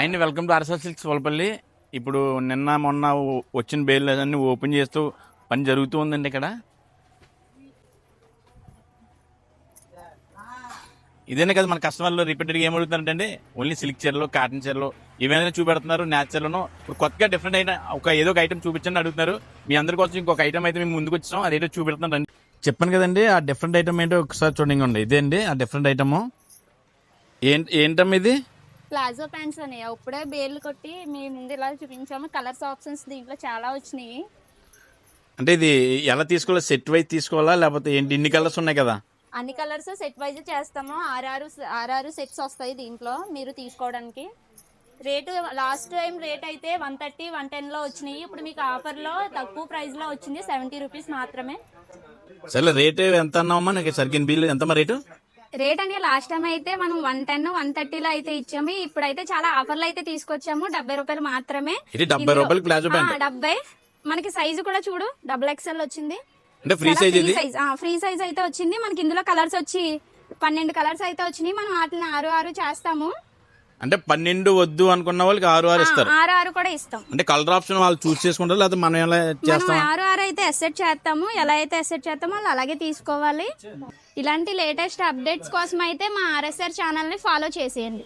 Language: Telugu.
And welcome to RSR silks Valapalli. ఇప్పుడు నిన్న మొన్న వచ్చిన బేర్లు అన్ని ఓపెన్ చేస్తూ పని జరుగుతూ ఉందండి ఇక్కడ. ఇదేనే కదా మన కస్టమర్లు రిపీటెడ్గా ఏమడుగుతారంటే ఓన్లీ సిల్క్ చీరలు, కాటన్ చీరలు ఇవేమైనా చూపెడుతున్నారు. న్యాచురల్ను ఇప్పుడు కొత్తగా డిఫరెంట్ అయిన ఏదో ఒక ఐటమ్ చూపించండి అడుగుతున్నారు. మీ అందరి కోసం ఇంకొక ఐటమ్ అయితే మేము ముందుకు వచ్చాం, అదేదో చూపెడుతున్నాం రండి. చెప్పాను కదండి ఆ డిఫరెంట్ ఐటమ్ ఏంటో ఒకసారి చూడండి. ఇదే అండి ఆ డిఫరెంట్ ఐటమ్. ఏంటమ్మా ఇది? ప్లాజో ప్యాంట్స్ అని ఇప్పుడే బేర్లు కొట్టి మీ ముందు ఇలా చూపించాము. కలర్స్ ఆప్షన్స్ దీంట్లో చాలా వచ్చినాయి. అంటే ఇది ఎలా తీసుకోవాలా? సెట్ వైజ్ తీసుకోవాలా లేకపోతే ఏంటి? ఇన్ని కలర్స్ ఉన్నాయి కదా. అన్ని కలర్స్ సెట్ వైజ్ చేస్తాము. ఆరు సెట్స్ వస్తాయి దీంట్లో మీరు తీసుకోవడానికి. రేటు లాస్ట్ టైం రేట్ అయితే 130, 110 లో వచ్చినాయి. ఇప్పుడు మీకు ఆఫర్ లో తక్కువ ప్రైస్ లో వచ్చింది 70 రూపీస్ మాత్రమే. సరే రేట్ ఎంత అన్నావమ్మా? నాకు సరిగ్గా బిల్లు ఎంతమ్మా రేటు? రేట్ అని లాస్ట్ టైం అయితే మనం 110, 130 లో అయితే ఇచ్చాము. ఇప్పుడైతే చాలా ఆఫర్లు అయితే తీసుకొచ్చాము. 70 రూపాయలు మాత్రమే. ఇది 70 రూపాయలు ప్లాజో ప్యాంట్. 70. మనకి సైజు కూడా చూడు XXL వచ్చింది. అంటే ఫ్రీ సైజ్ ఇది. ఫ్రీ సైజ్ అయితే వచ్చింది మనకి. ఇందులో కలర్స్ వచ్చి 12 కలర్స్ అయితే వచ్చినాయి. మనం వాటిని 6 చేస్తాము. అంటే 12 వద్దు అనుకున్న వాళ్ళకి 6 ఇస్తారు. 6 కూడా ఇస్తాం. అంటే కలర్ ఆప్షన్ వాళ్ళు చూస్ చేసుకుంటారు లేకపోతే మనం ఎలా చేస్తాం? 6 అయితే అసెట్ చేస్తాము. ఎలా అయితే అసెట్ చేస్తామో వాళ్ళు అలాగే తీసుకోవాలి. ఇలాంటి లేటెస్ట్ అప్డేట్స్ కోసం అయితే మా ఆర్ఎస్ఆర్ ఛానల్ ని ఫాలో చేసేయండి.